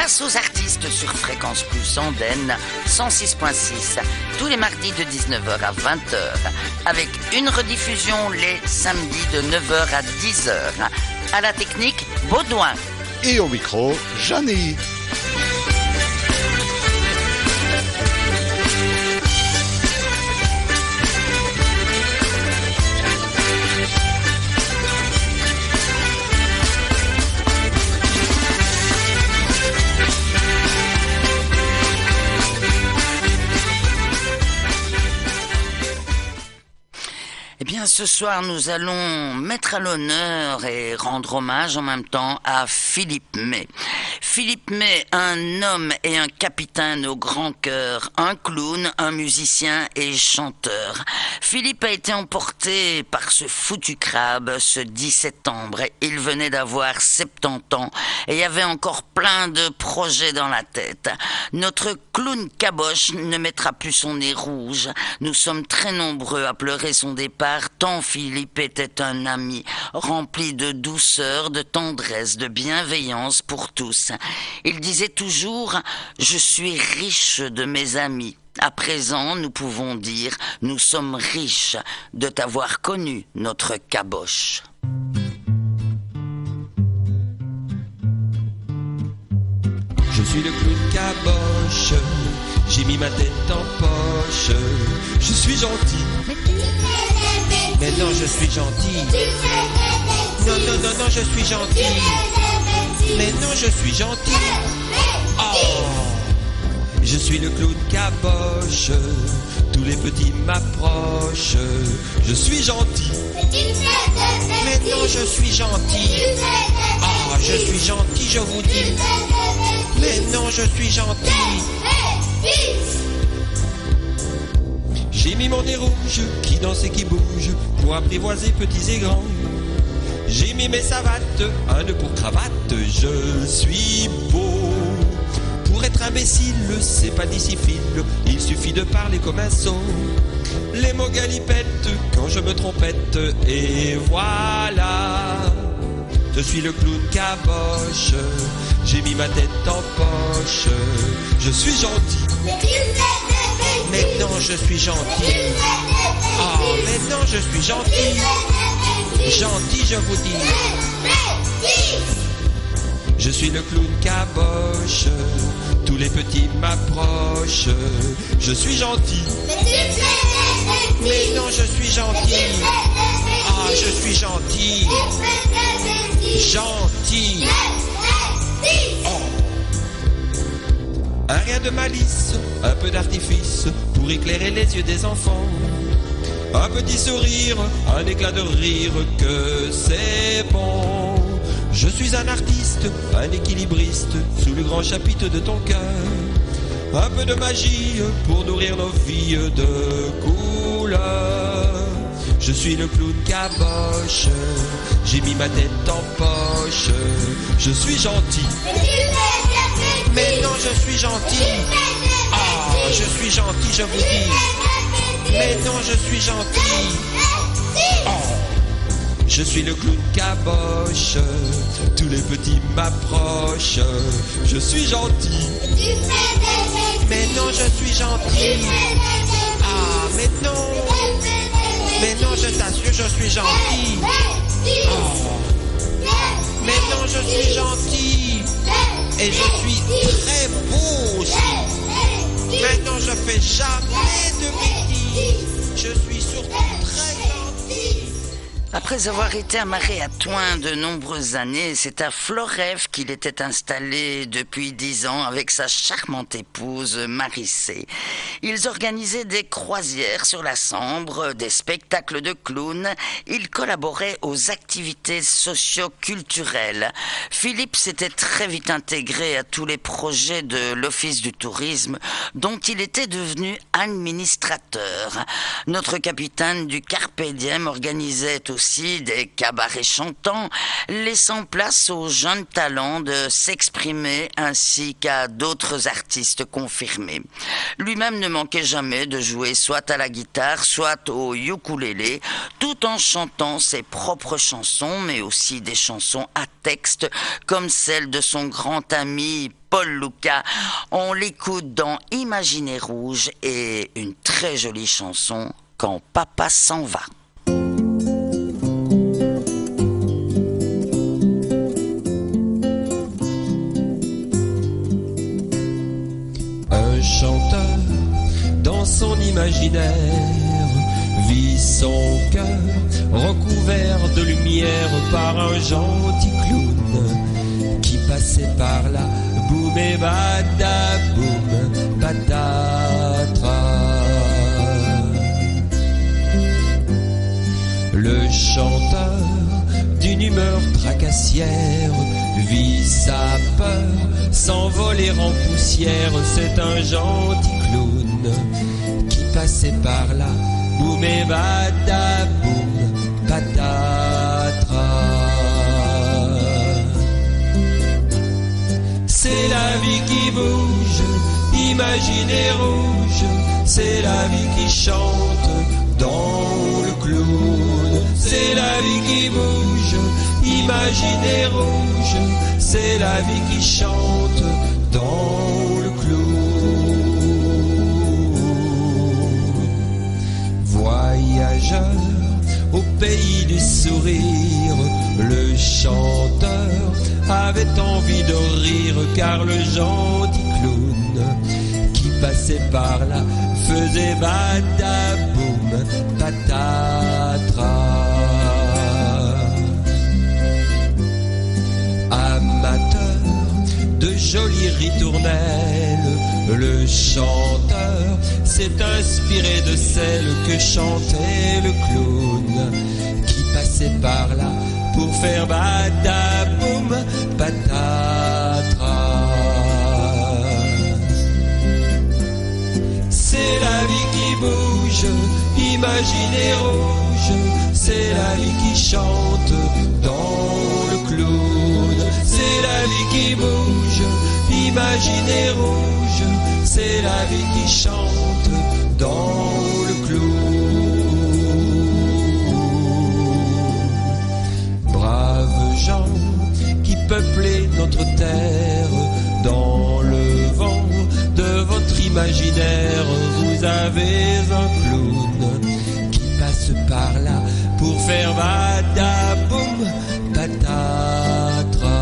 Place aux artistes sur Fréquence Plus Andenne 106.6 tous les mardis de 19h à 20h avec une rediffusion les samedis de 9h à 10h. À la technique, Baudouin. Et au micro, Jeannie. Eh bien, ce soir, nous allons mettre à l'honneur et rendre hommage en même temps à Philippe May. Philippe May, un homme et un capitaine au grand cœur, un clown, un musicien et chanteur. Philippe a été emporté par ce foutu crabe ce 10 septembre. Il venait d'avoir 70 ans et avait encore plein de projets dans la tête. Notre clown caboche ne mettra plus son nez rouge. Nous sommes très nombreux à pleurer son départ, tant Philippe était un ami, rempli de douceur, de tendresse, de bienveillance pour tous. Il disait toujours « Je suis riche de mes amis ». À présent, nous pouvons dire « Nous sommes riches de t'avoir connu, notre caboche ». Je suis le clown caboche, j'ai mis ma tête en poche. Je suis gentil, mais non je suis gentil. Non, non, non, non, je suis gentil. Mais non, je suis gentil. Oh, je suis le clown caboche, tous les petits m'approchent. Je suis gentil, mais non, je suis gentil. Oh, je suis gentil, je vous dis. Mais non, je suis gentil. J'ai mis mon nez rouge, qui danse et qui bouge, pour apprivoiser petits et grands. J'ai mis mes savates, un nœud pour cravate, je suis beau. Pour être imbécile, c'est pas discipline, il suffit de parler comme un sot. Les mots galipettent quand je me trompette, et voilà. Je suis le clown caboche, j'ai mis ma tête en poche. Je suis gentil, mais non je suis gentil. Oh, mais non je suis gentil. Gentil je vous dis. Je suis le clown caboche, tous les petits m'approchent. Je suis gentil, mais non je suis gentil. Ah, je suis gentil. Gentil. Oh. Un rien de malice, un peu d'artifice pour éclairer les yeux des enfants. Un petit sourire, un éclat de rire, que c'est bon. Je suis un artiste, un équilibriste, sous le grand chapitre de ton cœur. Un peu de magie pour nourrir nos vies de couleurs. Je suis le clown caboche, j'ai mis ma tête en poche. Je suis gentil, mais non je suis gentil. Ah, je suis gentil, je vous dis. Mais non je suis gentil. Oh. Je suis le clown caboche, tous les petits m'approchent. Je suis gentil, mais non je suis gentil. Ah, mais non. Mais non, je t'assure, je suis gentil. Oh. Mais non, je suis gentil. Et je suis très beau aussi. Maintenant, je fais jamais de bêtises. Je suis surtout très gentil. Après avoir été amarré à Thoin de nombreuses années, c'est à Florève qu'il était installé depuis 10 ans avec sa charmante épouse Marissé. Ils organisaient des croisières sur la Sambre, des spectacles de clowns. Ils collaboraient aux activités socio-culturelles. Philippe s'était très vite intégré à tous les projets de l'Office du tourisme, dont il était devenu administrateur. Notre capitaine du Carpe Diem organisait aussi aussi des cabarets chantants, laissant place aux jeunes talents de s'exprimer ainsi qu'à d'autres artistes confirmés. Lui-même ne manquait jamais de jouer soit à la guitare, soit au ukulélé, tout en chantant ses propres chansons, mais aussi des chansons à texte, comme celle de son grand ami Paul Lucas. On l'écoute dans Imaginez Rouge et une très jolie chanson, Quand papa s'en va. Un chanteur, dans son imaginaire, vit son cœur recouvert de lumière par un gentil clown qui passait par là, boum et badaboum, patatra. Le chanteur, d'une humeur tracassière, vit sa peur s'envoler en poussière. C'est un gentil clown qui passait par là, boum et badaboum, patatra. C'est la vie qui bouge, imaginez rouge, c'est la vie qui chante dans le clown. C'est la vie qui bouge, imaginez rouge, c'est la vie qui chante dans le clown. Voyageur au pays du sourire, le chanteur avait envie de rire, car le gentil clown qui passait par là faisait badaboum, patatra. Amateur de jolies ritournelles, le chanteur s'est inspiré de celle que chantait le clown qui passait par là pour faire badaboum, patatra. C'est la vie qui bouge, imaginez rouge, c'est la vie qui chante dans le clown. C'est la vie qui bouge, imaginez rouge, c'est la vie qui chante dans le clown. Braves gens qui peuplez notre terre, dans le vent de votre imaginaire, vous avez un clown qui passe par là pour faire badaboum, patatra.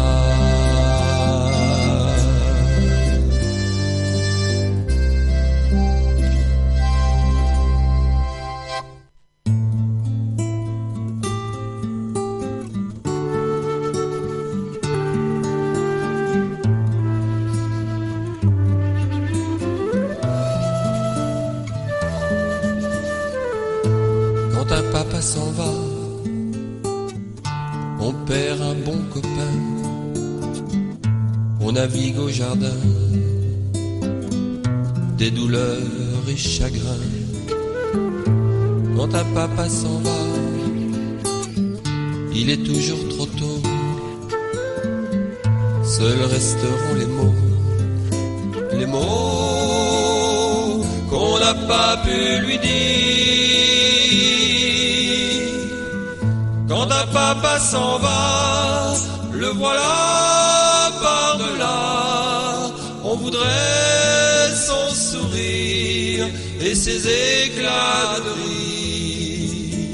Quand un papa s'en va, on perd un bon copain, on navigue au jardin des douleurs et chagrins. Quand un papa s'en va, il est toujours trop tôt, seuls resteront les mots qu'on n'a pas pu lui dire. Quand un papa s'en va, le voilà par-delà. On voudrait son sourire et ses éclats de rire.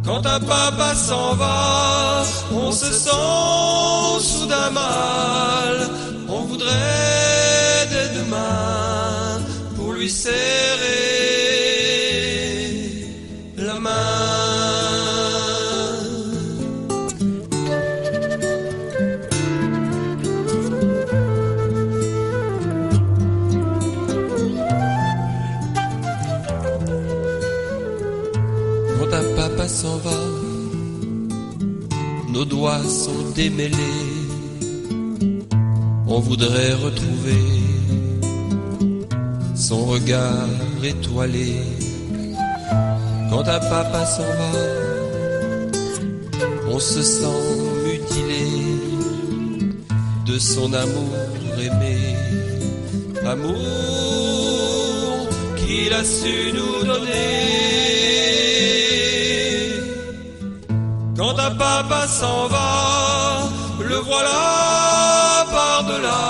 Quand un papa s'en va, on se sent soudain mal. On voudrait des deux mains pour lui serrer la main. Quand un papa s'en va, nos doigts sont démêlés. On voudrait retrouver son regard étoilé. Quand un papa s'en va, on se sent mutilé de son amour aimé, amour qu'il a su nous donner. Quand un papa s'en va, le voilà par-delà,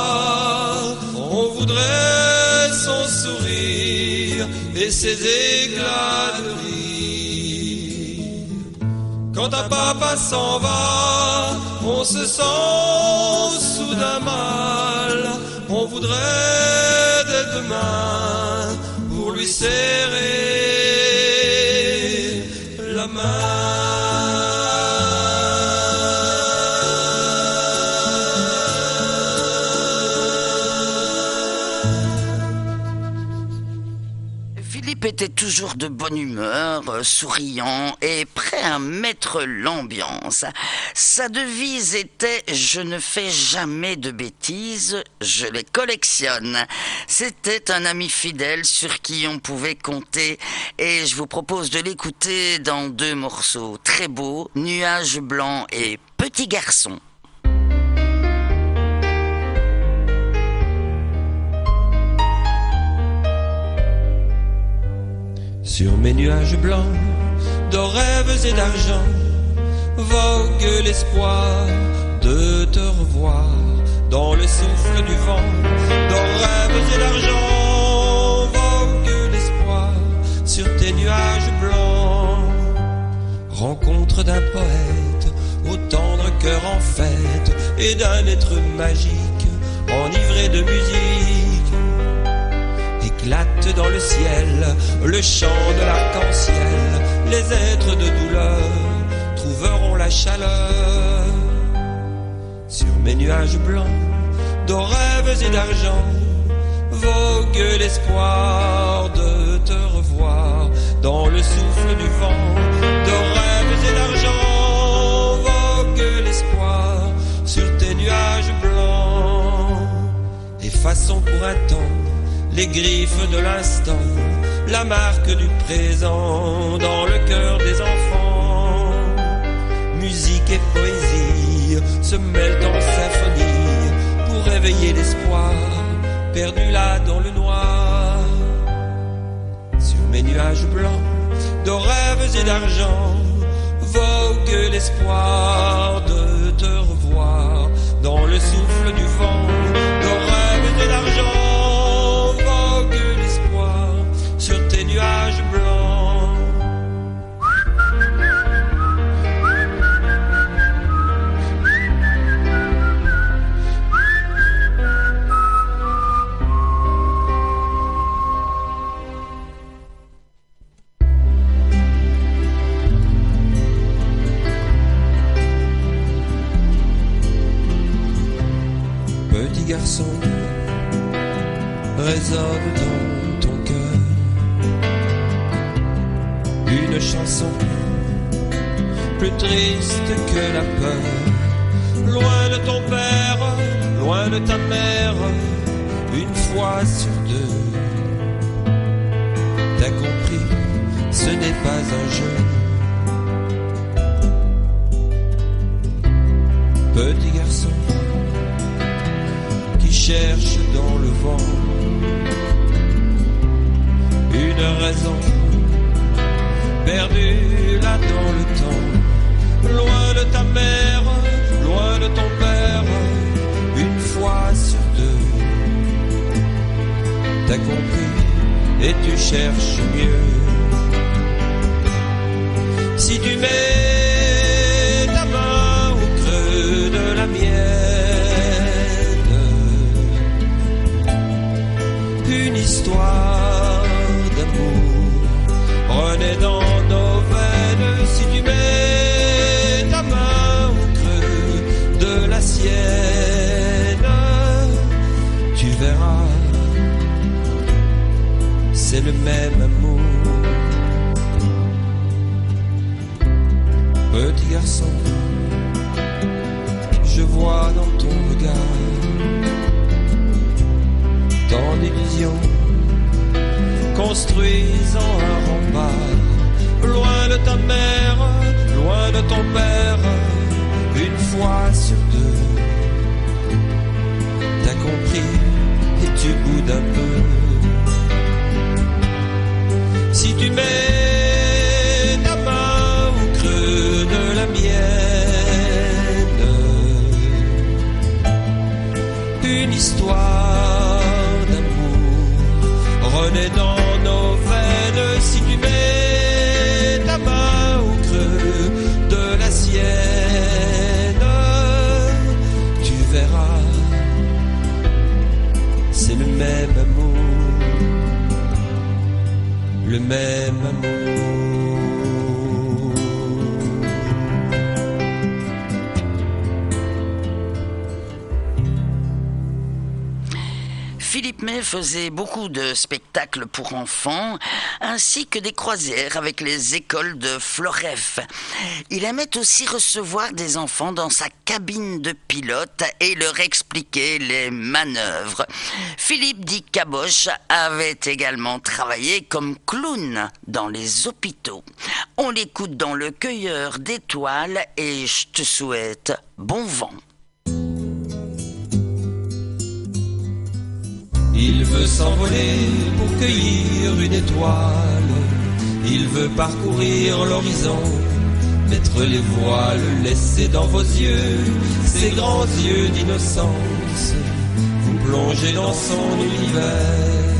on voudrait son sourire et ses éclats de rire. Quand un papa s'en va, on se sent soudain mal, on voudrait dès demain pour lui serrer la main. Philippe était toujours de bonne humeur, souriant et prêt à mettre l'ambiance. Sa devise était « Je ne fais jamais de bêtises, je les collectionne ». C'était un ami fidèle sur qui on pouvait compter et je vous propose de l'écouter dans 2 morceaux très beaux, « Nuages blancs » et « Petit garçon ». Sur mes nuages blancs, de rêves et d'argent, vogue l'espoir de te revoir dans le souffle du vent. De rêves et d'argent, vogue l'espoir sur tes nuages blancs. Rencontre d'un poète au tendre cœur en fête et d'un être magique enivré de musique. Éclate dans le ciel le chant de l'arc-en-ciel. Les êtres de douleur trouveront la chaleur. Sur mes nuages blancs, de rêves et d'argent, vogue l'espoir de te revoir dans le souffle du vent. De rêves et d'argent, vogue l'espoir sur tes nuages blancs. Effaçons pour un temps les griffes de l'instant, la marque du présent dans le cœur des enfants. Musique et poésie se mêlent en symphonie pour réveiller l'espoir perdu là dans le noir. Sur mes nuages blancs, de rêves et d'argent, vogue l'espoir de te revoir dans le souffle du vent. De rêves et d'argent, sur tes nuages blancs. Petit garçon, résonne dans ton cœur une chanson plus triste que la peur. Loin de ton père, loin de ta mère, une fois sur 2. T'as compris, ce n'est pas un jeu. Petit garçon qui cherche dans le vent une raison perdu là dans le temps. Loin de ta mère, loin de ton père, une fois sur 2. T'as compris et tu cherches mieux. Si tu mets ta main au creux de la mienne, une histoire d'amour renaît dans nos veines. Si tu mets ta main au creux de la sienne, tu verras, c'est le même amour. Petit garçon, je vois dans ton regard tant d'illusions construisant un rempart. Loin de ta mère, loin de ton père, Philippe May faisait beaucoup de spectacles pour enfants, ainsi que des croisières avec les écoles de Floref. Il aimait aussi recevoir des enfants dans sa cabine de pilote et leur expliquer les manœuvres. Philippe dit Caboche avait également travaillé comme clown dans les hôpitaux. On l'écoute dans Le Cueilleur d'étoiles et je te souhaite bon vent. Il veut s'envoler pour cueillir une étoile. Il veut parcourir l'horizon, mettre les voiles, laisser dans vos yeux ces grands yeux d'innocence, vous plonger dans son univers.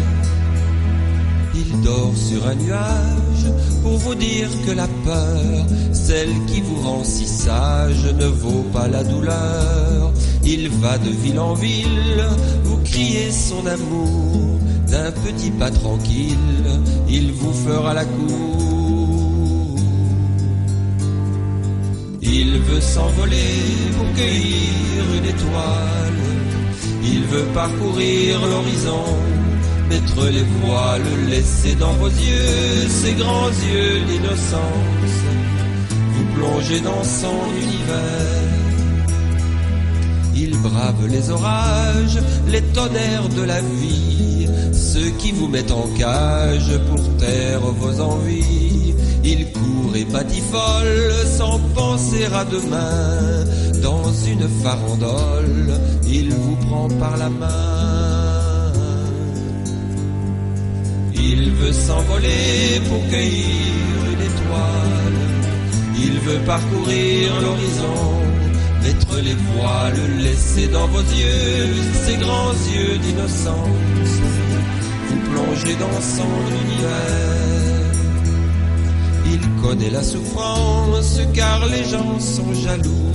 Il dort sur un nuage pour vous dire que la peur, celle qui vous rend si sage, ne vaut pas la douleur. Il va de ville en ville, vous criez son amour, d'un petit pas tranquille, il vous fera la cour. Il veut s'envoler pour cueillir une étoile, il veut parcourir l'horizon, mettre les voiles, laisser dans vos yeux ces grands yeux d'innocence, vous plonger dans son univers. Il brave les orages, les tonnerres de la vie, ceux qui vous mettent en cage pour taire vos envies. Il court et batifole sans penser à demain, dans une farandole, il vous prend par la main. Il veut s'envoler pour cueillir une étoile, il veut parcourir l'horizon, mettre les voiles, laisser dans vos yeux ces grands yeux d'innocence, vous plonger dans son univers. Il connaît la souffrance car les gens sont jaloux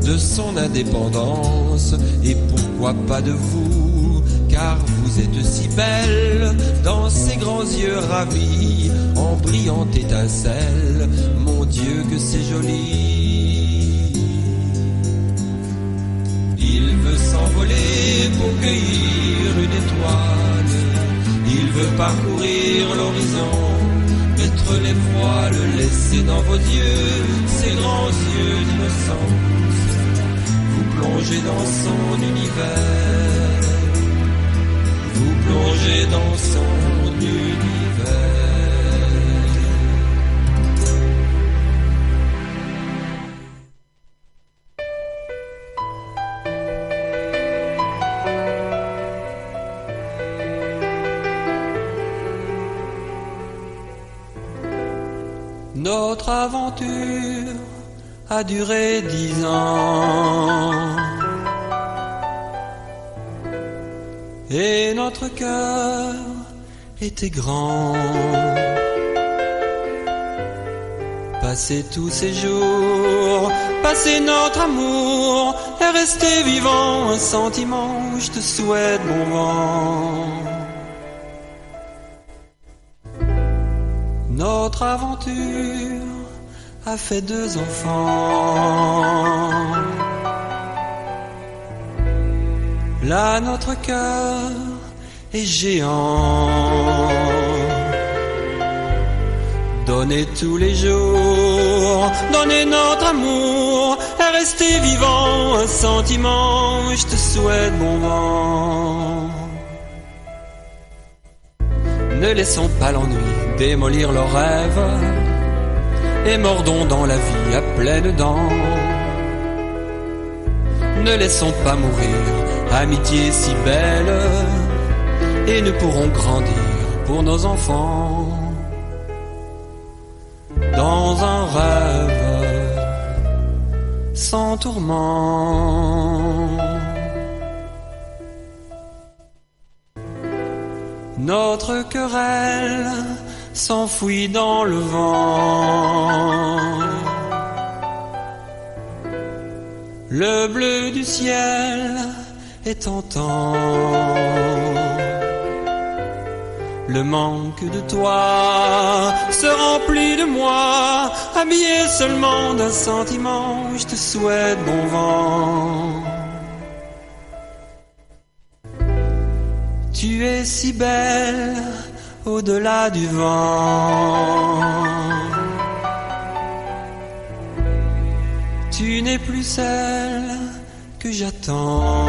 de son indépendance, et pourquoi pas de vous, car vous êtes si belle dans ces grands yeux ravis, en brillante étincelle, mon Dieu que c'est joli. Il veut s'envoler pour cueillir une étoile, il veut parcourir l'horizon, mettre les voiles, laisser dans vos yeux ces grands yeux d'innocence, vous plonger dans son univers, vous plonger dans son univers. Notre aventure a duré 10 ans et notre cœur était grand. Passer tous ces jours, passer notre amour et rester vivant, un sentiment, je te souhaite bon vent. Notre aventure a fait 2 enfants. Là notre cœur est géant. Donnez tous les jours, donnez notre amour et restez vivant, un sentiment, je te souhaite bon vent. Ne laissons pas l'ennui démolir leurs rêves et mordons dans la vie à pleines dents. Ne laissons pas mourir amitié si belle, et nous pourrons grandir pour nos enfants dans un rêve sans tourment. Notre querelle s'enfuit dans le vent. Le bleu du ciel est tentant. Le manque de toi se remplit de moi, habillé seulement d'un sentiment, je te souhaite bon vent. Tu es si belle au-delà du vent. Tu n'es plus celle que j'attends,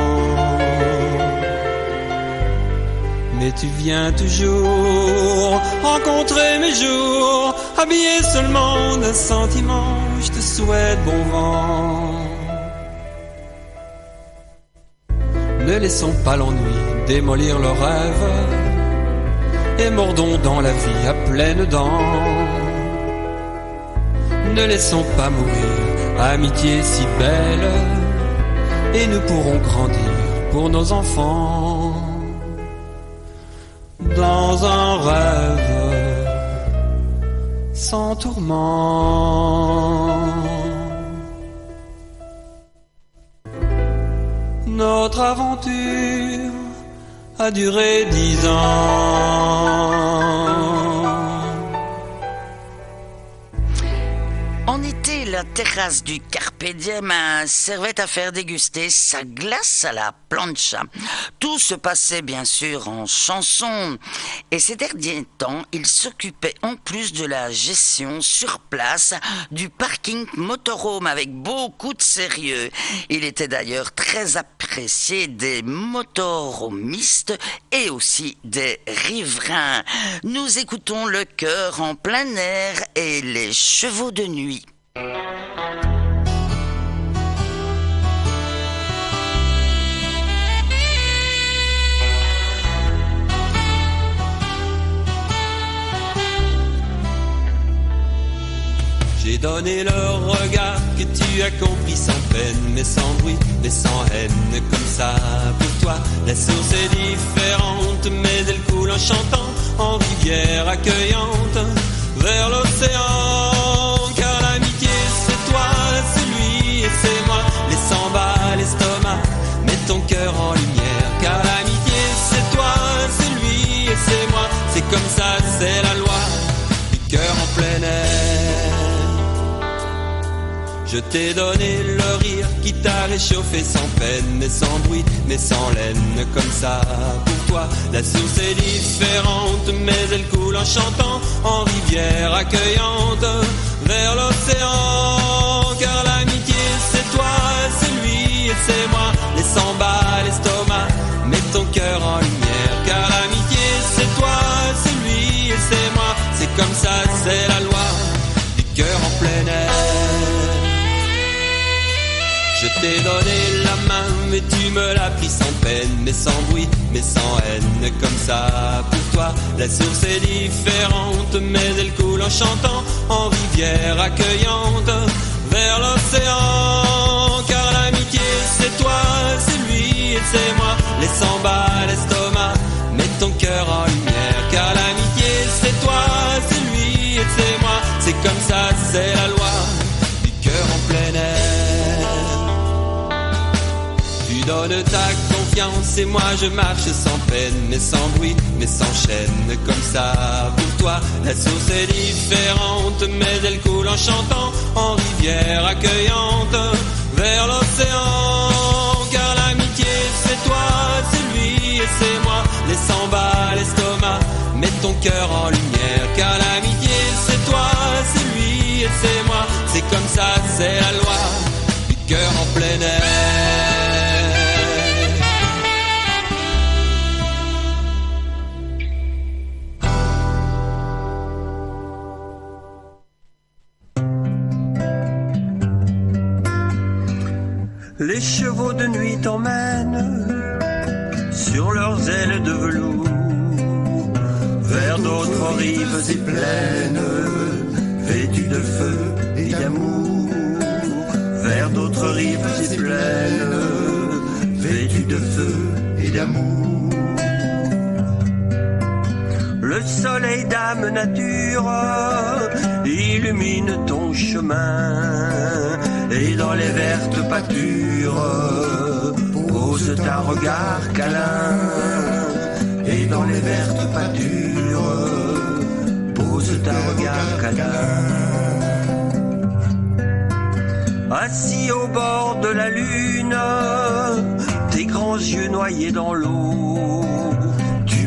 mais tu viens toujours rencontrer mes jours, habillé seulement d'un sentiment. Je te souhaite bon vent. Ne laissons pas l'ennui démolir leurs rêves et mordons dans la vie à pleines dents. Ne laissons pas mourir amitié si belle, et nous pourrons grandir pour nos enfants dans un rêve sans tourment. Notre aventure a duré 10 ans. En été, la terrasse du Carpe Diem servait à faire déguster sa glace à la plancha. Tout se passait bien sûr en chansons. Et ces derniers temps, il s'occupait en plus de la gestion sur place du parking motorhome avec beaucoup de sérieux. Il était d'ailleurs très apprécié des motorhomistes et aussi des riverains. Nous écoutons le chœur en plein air et les chevaux de nuit. J'ai donné le regard que tu as compris sans peine, mais sans bruit, mais sans haine, comme ça pour toi. La source est différente, mais elle coule en chantant, en rivière accueillante, vers l'océan. Car l'amitié c'est toi, c'est lui et c'est moi. Les 100 balles, l'estomac, mets ton cœur en lumière. Car l'amitié c'est toi, c'est lui et c'est moi. C'est comme ça, c'est la loi du cœur en plein air. Je t'ai donné le rire qui t'a réchauffé sans peine, mais sans bruit, mais sans laine, comme ça pour toi. La source est différente, mais elle coule en chantant, en rivière accueillante, vers l'océan. Car l'amitié c'est toi, c'est lui et c'est moi. Les 100 balles, l'estomac, mets ton cœur en lumière. Car l'amitié c'est toi, c'est lui et c'est moi. C'est comme ça, c'est la loi du cœur en plein air. Je t'ai donné la main, mais tu me l'as pris sans peine, mais sans bruit, mais sans haine, comme ça pour toi. La source est différente, mais elle coule en chantant, en rivière accueillante, vers l'océan. Car l'amitié c'est toi, c'est lui et c'est moi. Les 100 balles, l'estomac, mets ton cœur en lumière. Car l'amitié c'est toi, c'est lui et c'est moi. C'est comme ça, c'est la loi du cœur en plein air. Tu donnes ta confiance et moi je marche sans peine, mais sans bruit, mais sans chaîne, comme ça pour toi. La source est différente, mais elle coule en chantant, en rivière accueillante, vers l'océan. Car l'amitié c'est toi, c'est lui et c'est moi. Les 100 balles, l'estomac, mets ton cœur en lumière. Car l'amitié c'est toi, c'est lui et c'est moi. C'est comme ça, c'est la loi du cœur en plein air. Les chevaux de nuit t'emmènent sur leurs ailes de velours vers d'autres rives et plaines vêtues de feu et d'amour, vers d'autres rives et plaines vêtues de feu et d'amour. Le soleil d'âme nature illumine ton chemin, et dans les vertes pâtures pose ta regard câlin. Et dans les vertes pâtures pose ta regard câlin. Assis au bord de la lune, tes grands yeux noyés dans l'eau,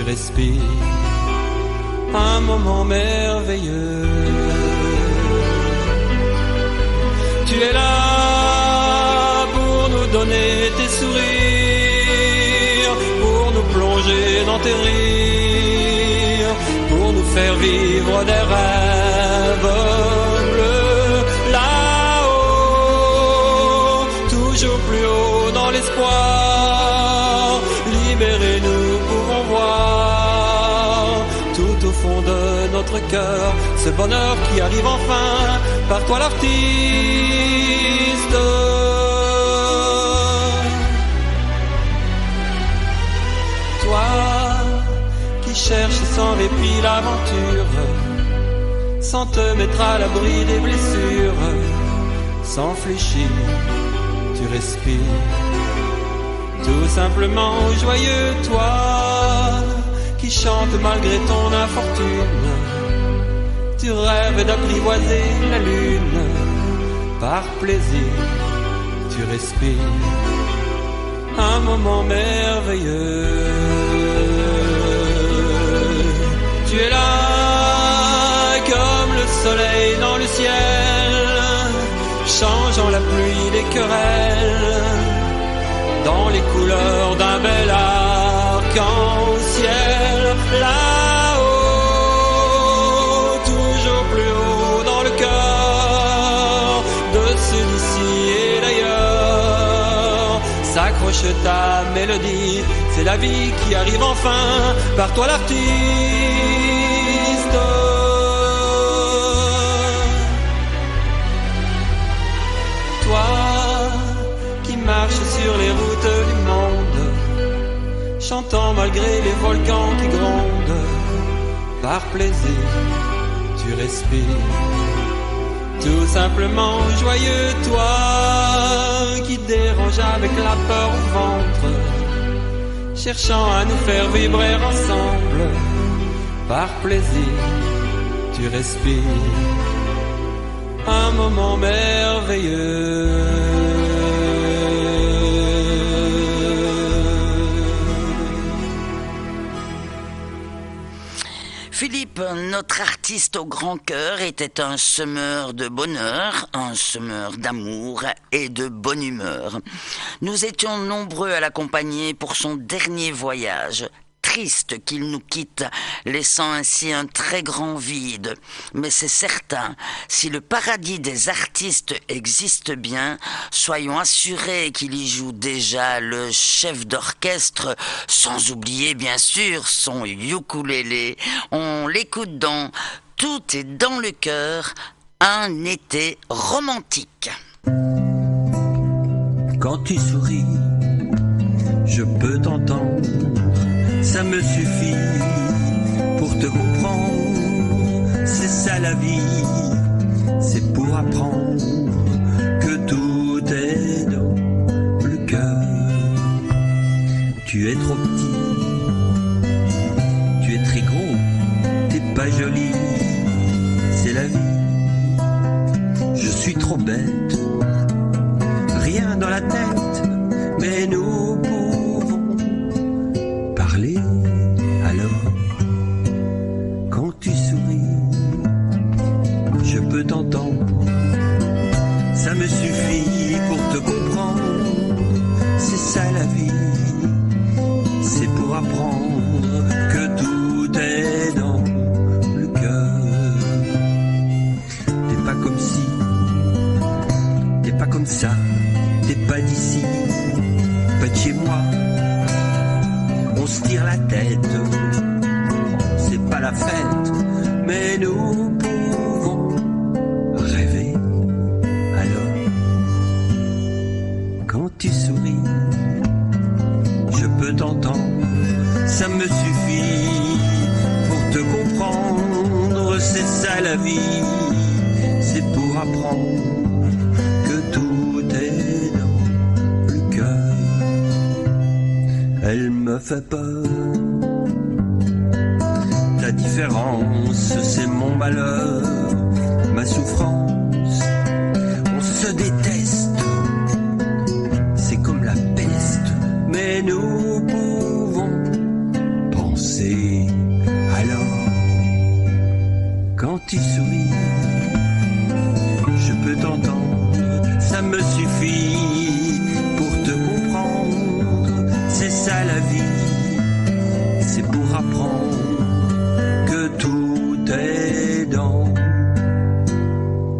tu respires un moment merveilleux. Tu es là pour nous donner tes sourires, pour nous plonger dans tes rires, pour nous faire vivre des rêves bleus. Là-haut, toujours plus haut dans l'espoir, libérés nous pouvons voir tout au fond de notre cœur ce bonheur qui arrive enfin par toi l'artiste. Toi qui cherches sans répit l'aventure, sans te mettre à l'abri des blessures, sans fléchir, tu respires, tout simplement joyeux. Toi qui chante malgré ton infortune, tu rêves d'apprivoiser la lune, par plaisir, tu respires un moment merveilleux. Tu es là comme le soleil dans le ciel, changeant la pluie des querelles, dans les couleurs d'un bel arc-en-ciel. Là-haut, toujours plus haut dans le cœur de ceux d'ici et d'ailleurs, s'accroche ta mélodie, c'est la vie qui arrive enfin par toi l'artiste. Toi qui marches sur les routes du monde, chantant malgré les volcans qui grondent, par plaisir, tu respires, tout simplement joyeux. Toi qui dérange avec la peur au ventre, cherchant à nous faire vibrer ensemble, par plaisir, tu respires un moment merveilleux. Philippe, notre artiste au grand cœur, était un semeur de bonheur, un semeur d'amour et de bonne humeur. Nous étions nombreux à l'accompagner pour son dernier voyage. Triste qu'il nous quitte, laissant ainsi un très grand vide. Mais c'est certain, si le paradis des artistes existe bien, soyons assurés qu'il y joue déjà le chef d'orchestre, sans oublier bien sûr son ukulélé. On l'écoute dans Tout est dans le cœur, un été romantique. Quand tu souris, je peux t'entendre, ça me suffit pour te comprendre. C'est ça la vie, c'est pour apprendre que tout est dans le cœur. Tu es trop petit, tu es très gros, t'es pas joli, c'est la vie. Je suis trop bête, rien dans la tête, mais nous pouvons parler. Alors, quand tu souris, je peux t'entendre, ça me suffit pour te comprendre. C'est ça la vie, c'est pour apprendre que tout est dans le cœur. T'es pas comme si, t'es pas comme ça, t'es pas d'ici, pas de chez moi. On se tire la tête, c'est pas la fête, mais nous pouvons rêver. Alors, quand tu souris, je peux t'entendre, ça me suffit pour te comprendre. C'est ça la vie, c'est pour apprendre que tout est dans le cœur. Elle me fait peur, ta différence, c'est mon malheur, ma souffrance. On se déteste, c'est comme la peste, mais nous pouvons penser petit sourire, je peux t'entendre, ça me suffit pour te comprendre. C'est ça la vie, c'est pour apprendre que tout est dans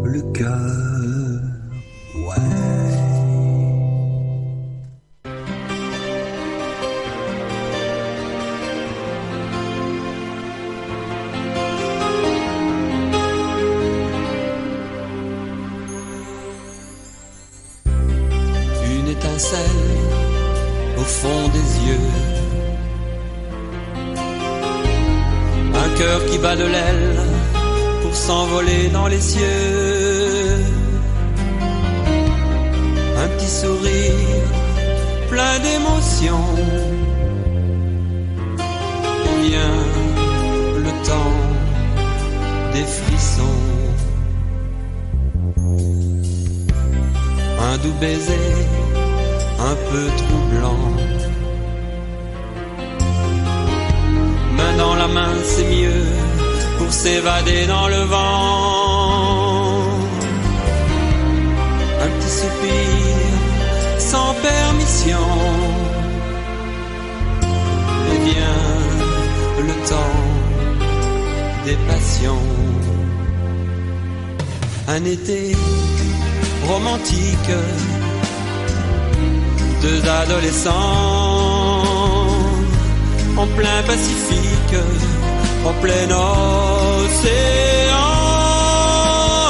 le cœur. Au fond des yeux, un cœur qui bat de l'aile pour s'envoler dans les cieux, un petit sourire plein d'émotions, et vient le temps des frissons, un doux baiser un peu troublant. Main dans la main, c'est mieux pour s'évader dans le vent. Un petit soupir sans permission. Et vient le temps des passions. Un été romantique, deux adolescents en plein Pacifique, en plein océan,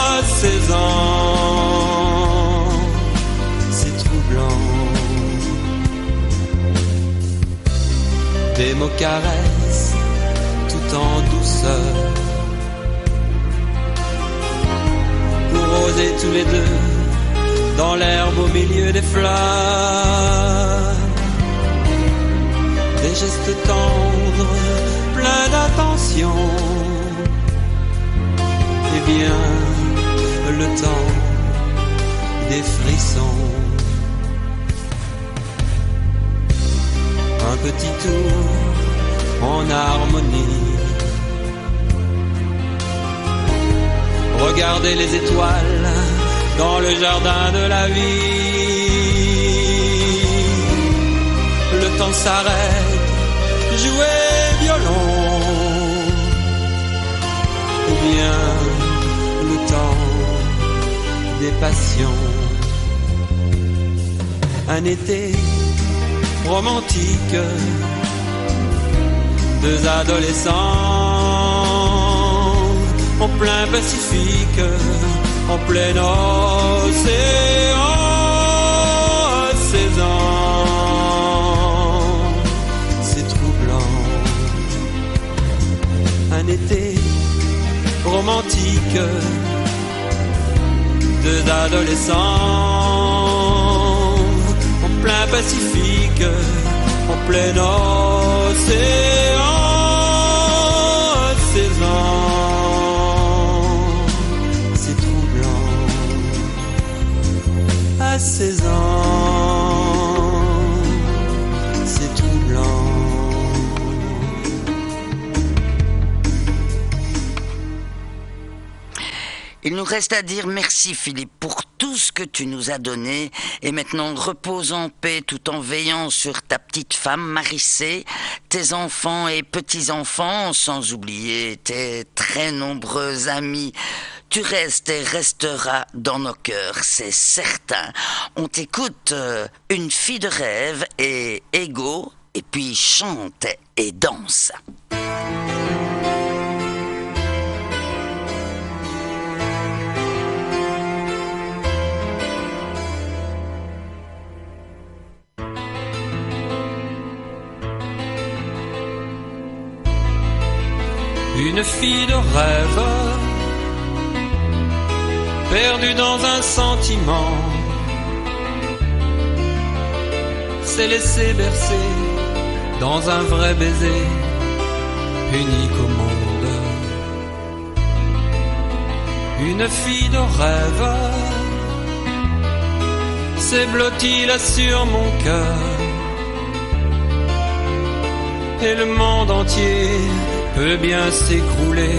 à 16 ans, c'est troublant. Des mots caresses tout en douceur, pour oser tous les deux dans l'herbe au milieu des fleurs, des gestes tendres, pleins d'attention, et bien le temps des frissons. Un petit tour en harmonie, regardez les étoiles dans le jardin de la vie. Le temps s'arrête, jouez violon, ou bien le temps des passions. Un été romantique, deux adolescents en plein Pacifique, en plein océan, à 16 ans, c'est troublant. Un été romantique, deux adolescents en plein Pacifique, en plein océan, à 16 ans. À 16 ans, c'est troublant. Il nous reste à dire merci Philippe pour tout ce que tu nous as donné, et maintenant repose en paix tout en veillant sur ta petite femme Marissé, tes enfants et petits-enfants, sans oublier tes très nombreux amis. Tu restes et resteras dans nos cœurs, c'est certain. On t'écoute, Une fille de rêve et Ego, et puis chante et danse. Une fille de rêve, perdue dans un sentiment, s'est laissée bercer dans un vrai baiser, unique au monde. Une fille de rêve s'est blottie là sur mon cœur, et le monde entier peut bien s'écrouler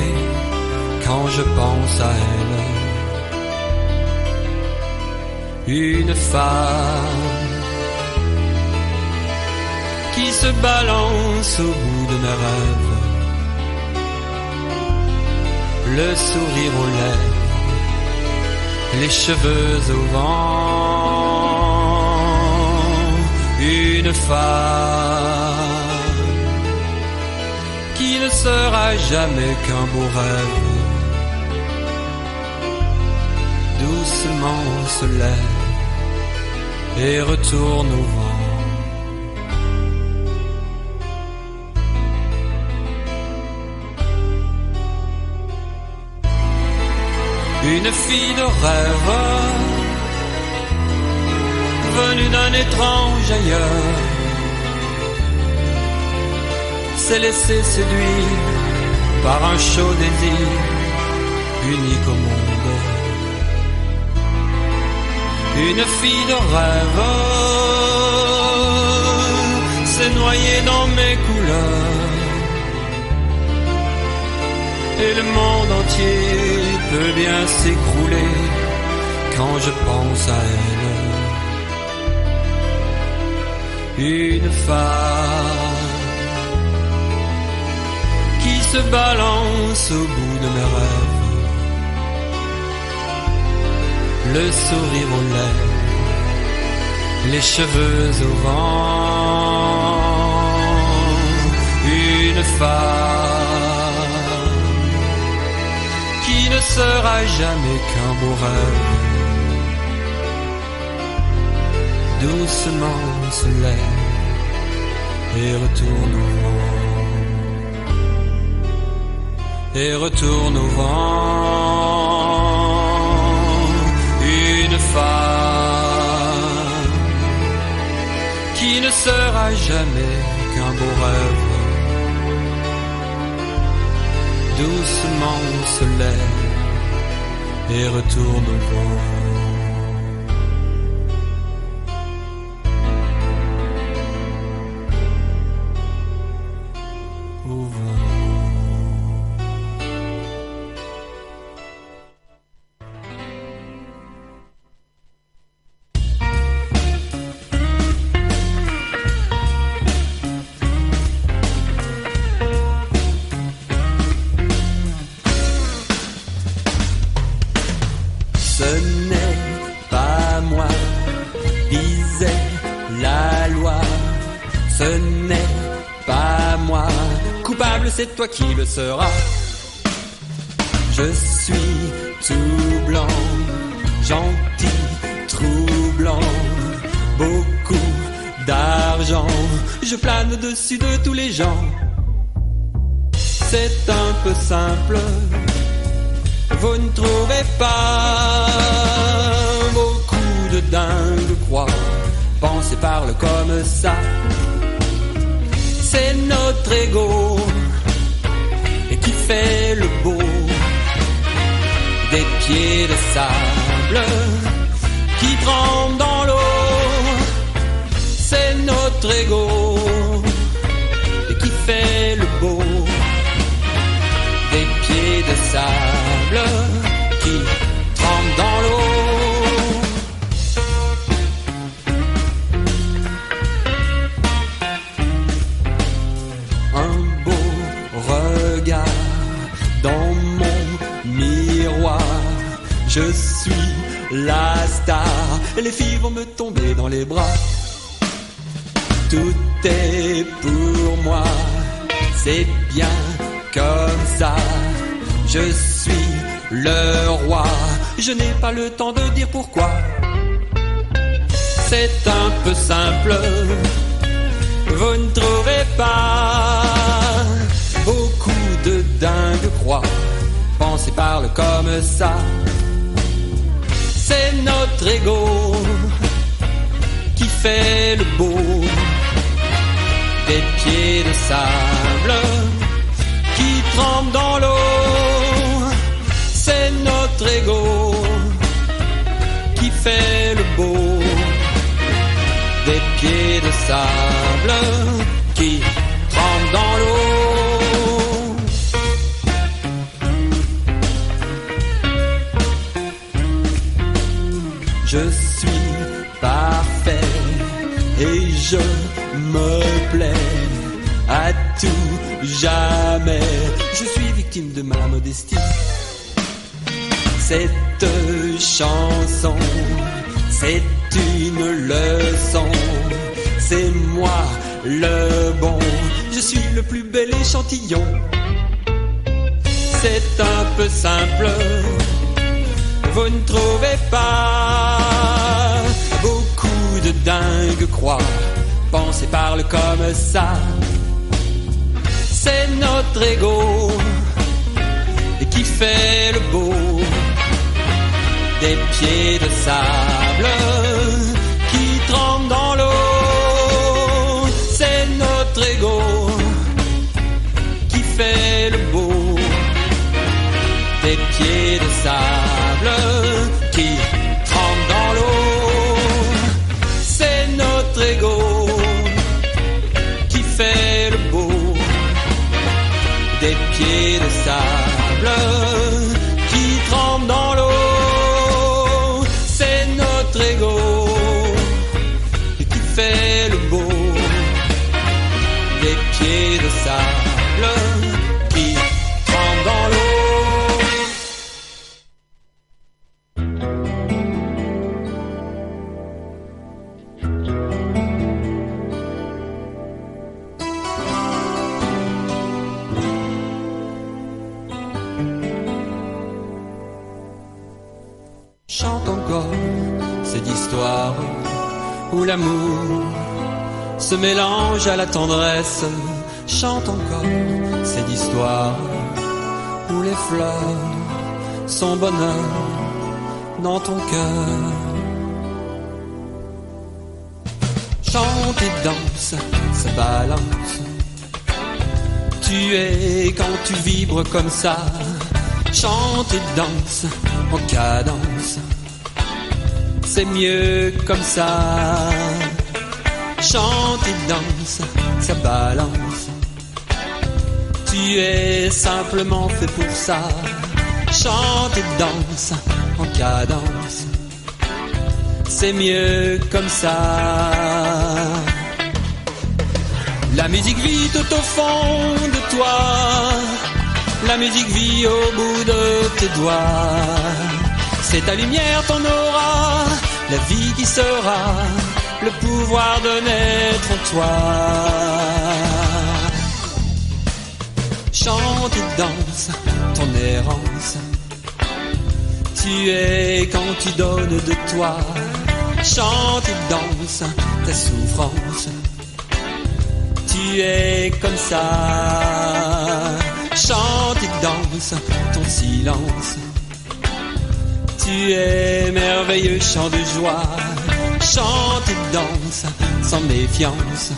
quand je pense à elle. Une femme qui se balance au bout de mes rêves, le sourire aux lèvres, les cheveux au vent. Une femme qui ne sera jamais qu'un beau rêve, doucement se lève et retourne au vent. Une fille de rêve, venue d'un étrange ailleurs, s'est laissée séduire par un chaud désir unique au monde. Une fille de rêve s'est noyée dans mes couleurs, et le monde entier peut bien s'écrouler quand je pense à elle. Une femme qui se balance au bout de mes rêves, le sourire aux lèvres, les cheveux au vent. Une femme qui ne sera jamais qu'un beau rêve, doucement se lève et retourne au vent. Et retourne au vent. Une femme qui ne sera jamais qu'un beau rêve, doucement se lève et retourne au vent. Ce n'est pas moi, disait la loi. Ce n'est pas moi, coupable c'est toi qui le seras. Je suis tout blanc, gentil, troublant, beaucoup d'argent. Je plane au-dessus de tous les gens. C'est un peu simple, vous ne trouvez pas? Beaucoup de dingues croient penser parle comme ça. C'est notre ego et qui fait le beau, des pieds de sable qui tremblent dans l'eau. C'est notre ego et qui fait le beau, des pieds de sable qui tremblent dans l'eau. Un beau regard dans mon miroir, je suis la star. Les filles vont me tomber dans les bras. Tout est pour moi, c'est bien comme ça. Je suis le roi, je n'ai pas le temps de dire pourquoi. C'est un peu simple, vous ne trouvez pas? Beaucoup de dingues croient penser parle comme ça. C'est notre ego qui fait le beau, des pieds de sable qui tremblent dans l'eau. C'est notre ego qui fait le beau, des pieds de sable qui tremblent dans l'eau. je me plais à tout jamais. Je suis victime de ma modestie. Cette chanson, c'est une leçon. C'est moi le bon, je suis le plus bel échantillon. C'est un peu simple, vous ne trouvez pas? Beaucoup de dingues croient, pensez parlent comme ça. C'est notre ego qui fait le beau. Des pieds de sable qui trempent dans l'eau. C'est notre ego qui fait le beau. Des pieds de sable qui trempent dans l'eau. C'est notre ego qui fait le beau. Des pieds de sable qui trempent dans l'eau. C'est notre ego qui fait le beau. Des pieds de sable qui trempent dans l'eau. Chante encore cette histoire où l'amour se mélange à la tendresse. Chante encore cette histoire où les fleurs sont bonheur dans ton cœur. Chante et danse, se balance. Tu es quand tu vibres comme ça. Chante et danse en cadence. C'est mieux comme ça. Chante et danse, ça balance. Tu es simplement fait pour ça. Chante et danse en cadence. C'est mieux comme ça. La musique vit tout au fond de toi. La musique vit au bout de tes doigts. C'est ta lumière, ton aura, la vie qui sera, le pouvoir de naître en toi. Chante et danse ton errance. Tu es quand tu donnes de toi. Chante et danse ta souffrance. Tu es comme ça. Chante et danse ton silence. Tu es merveilleux chant de joie. Chante et danse sans méfiance.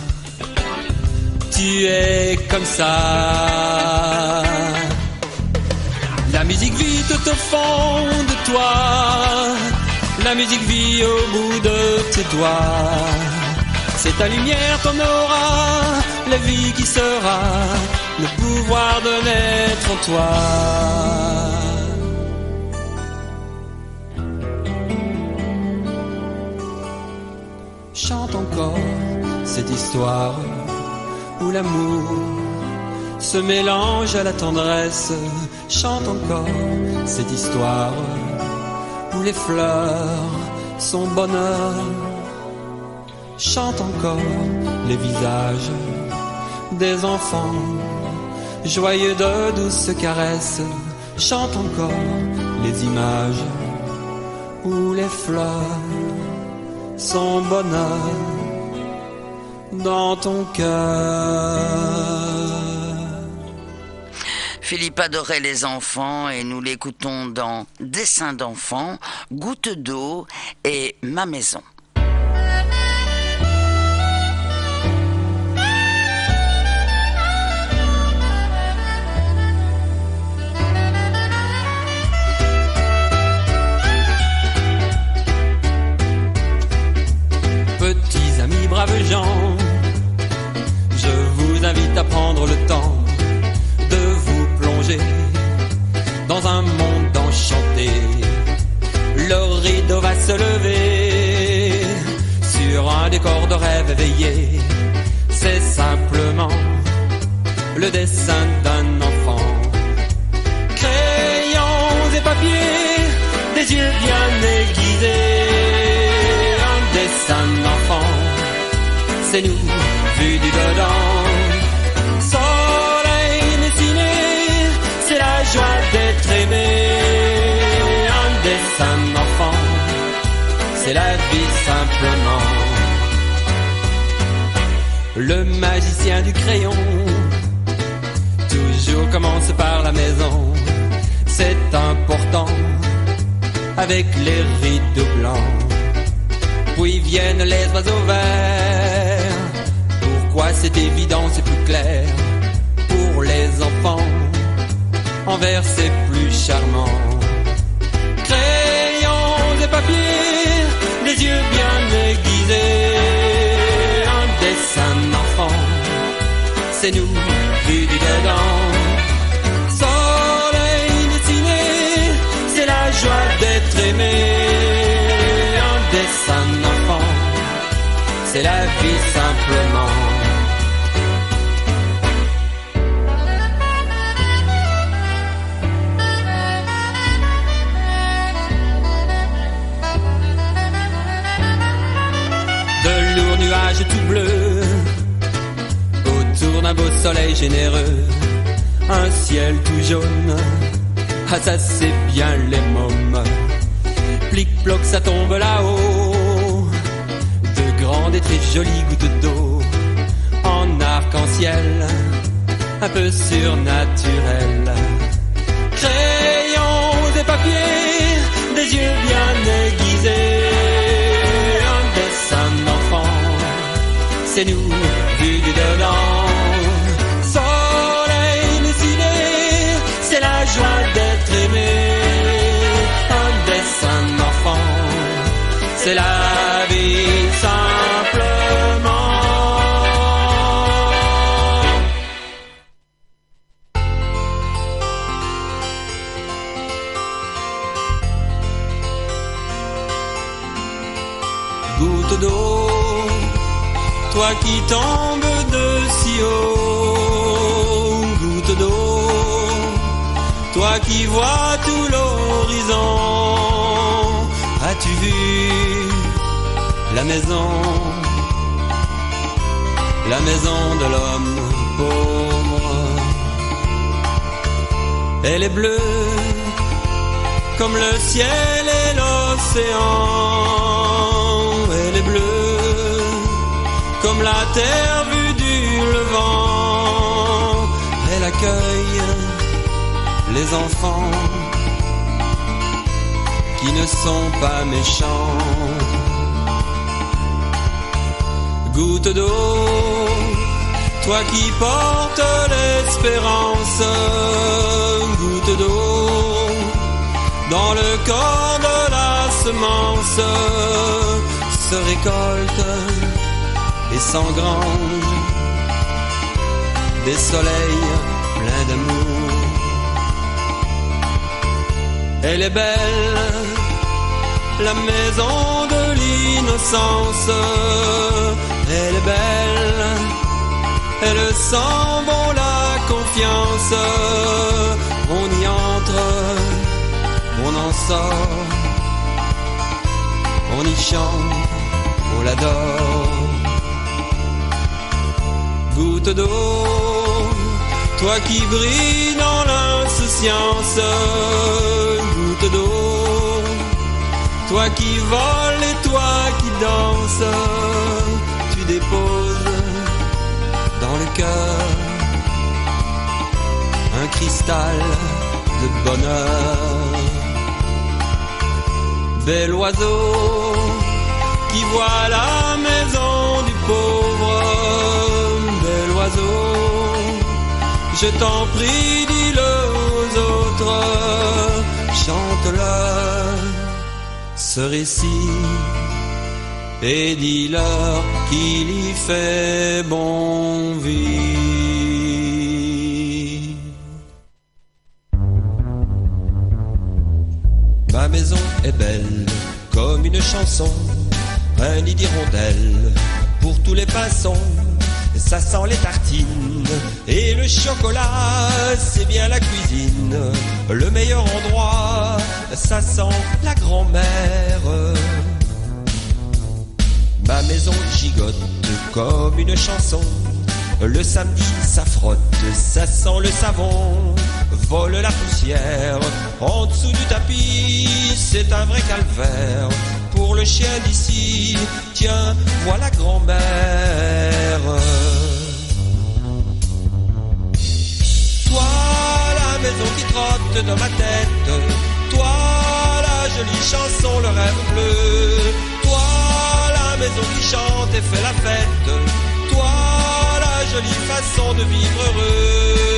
Tu es comme ça. La musique vit tout au fond de toi. La musique vit au bout de tes doigts. C'est ta lumière, ton aura, la vie qui sera, le pouvoir de naître en toi. Chante encore cette histoire où l'amour se mélange à la tendresse. Chante encore cette histoire où les fleurs sont bonheur. Chante encore les visages des enfants, joyeux de douces caresses. Chante encore les images où les fleurs sont bonheur dans ton cœur. Philippe adorait les enfants et nous l'écoutons dans Dessin d'enfants, Goutte d'eau et Ma maison. Petits amis, braves gens, je vous invite à prendre le temps de vous plonger dans un monde enchanté. Le rideau va se lever sur un décor de rêve éveillé. le dessin d'un enfant. Crayons et papiers, des yeux bien aiguisés, un dessin d'enfant, c'est nous, vu du dedans. Soleil dessiné, c'est la joie d'être aimé, un dessin d'enfant, c'est la vie simplement. Le magicien du crayon toujours commence par la maison, c'est important, avec les rideaux blancs. Puis viennent les oiseaux verts, pourquoi c'est évident, c'est plus clair. Pour les enfants, en vert c'est plus charmant. Crayons et papiers, des yeux bien aiguisés, un dessin d'enfant, c'est nous, vu du dedans. Soleil dessiné, c'est la joie d'être aimé, un dessin d'enfant, c'est la vie simplement. De lourds nuages tout bleus, autour d'un beau soleil généreux, un ciel tout jaune, ah ça c'est bien les mômes. Plic-ploc ça tombe là-haut, de grandes et très jolies gouttes d'eau, en arc-en-ciel, un peu surnaturel. Crayons et papiers, des yeux bien aiguisés, un dessin d'enfant, c'est nous, vu du dedans. Soleil dessiné, c'est la joie d'être aimé, un dessin d'enfant, c'est la vie simplement. Goutte d'eau, toi qui tombes de si haut, goutte d'eau, toi qui vois tout l'horizon, as-tu vu la maison de l'homme pauvre? Elle est bleue comme le ciel et l'océan, elle est bleue comme la terre vue du levant. Elle accueille les enfants qui ne sont pas méchants. Goutte d'eau, toi qui portes l'espérance, goutte d'eau, dans le corps de la semence, se récolte et s'engrange des soleils pleins d'amour. Elle est belle, la maison de l'innocence, elle est belle, elle sent bon la confiance, on y entre, on en sort, on y chante, on l'adore. Goutte d'eau, toi qui brilles dans l'insouciance, goutte d'eau, toi qui voles et toi qui danses, tu déposes dans le cœur un cristal de bonheur. Bel oiseau qui voit la maison du pauvre, bel oiseau, je t'en prie, dis-le aux autres, chante-le ce récit et dis-leur qu'il y fait bon vivre. Ma maison est belle comme une chanson, un nid d'hirondelles pour tous les passants. ça sent les tartines et le chocolat, c'est bien la cuisine. Le meilleur endroit, ça sent la grand-mère. Ma maison gigote comme une chanson. Le samedi, ça frotte, ça sent le savon. Vole la poussière en dessous du tapis, c'est un vrai calvaire pour le chien d'ici. Tiens, voilà grand-mère. Toi, la maison qui trotte dans ma tête, toi, la jolie chanson, le rêve bleu, toi, la maison qui chante et fait la fête, toi, la jolie façon de vivre heureux.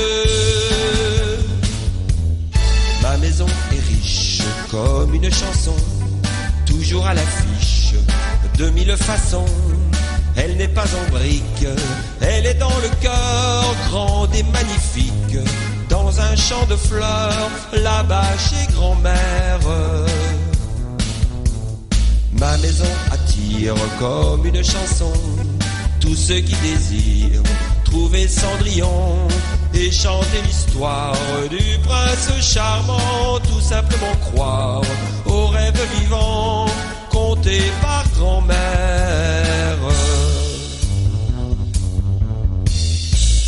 Ma maison est riche comme une chanson, toujours à l'affiche de mille façons. Elle n'est pas en briques, elle est dans le cœur, grande et magnifique, dans un champ de fleurs, là-bas chez grand-mère. Ma maison attire comme une chanson tous ceux qui désirent trouver Cendrillon et chanter l'histoire du prince charmant, tout simplement croire aux rêves vivants contés par grand-mère.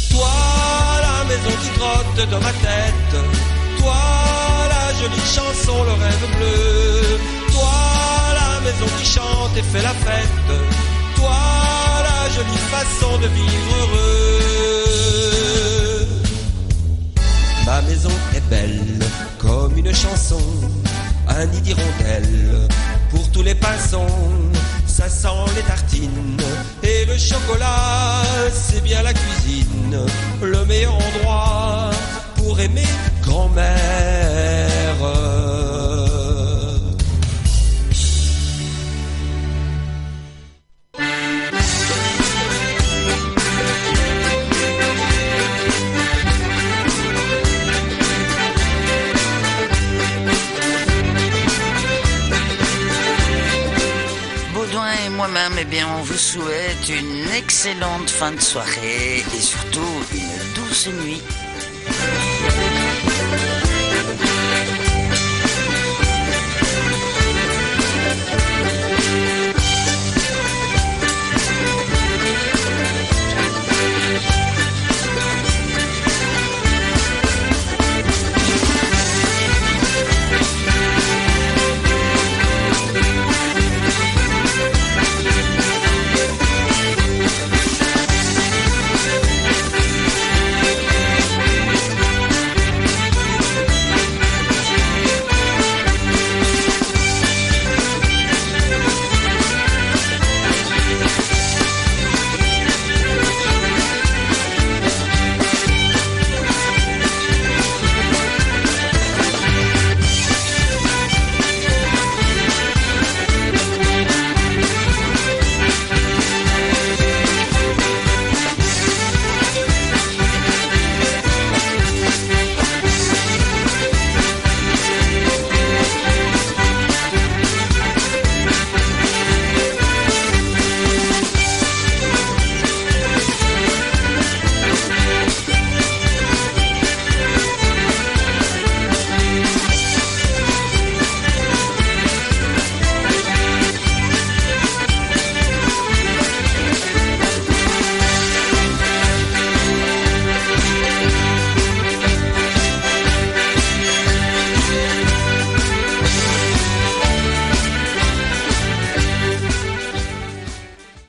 Toi, la maison qui trotte dans ma tête, toi, la jolie chanson, le rêve bleu, toi, la maison qui chante et fait la fête, toi, la jolie façon de vivre heureux. Ma maison est belle comme une chanson, un nid d'hirondelles pour tous les pinsons. Ça sent les tartines et le chocolat, c'est bien la cuisine, le meilleur endroit pour aimer grand-mère. Moi-même, eh bien, on vous souhaite une excellente fin de soirée et surtout une douce nuit.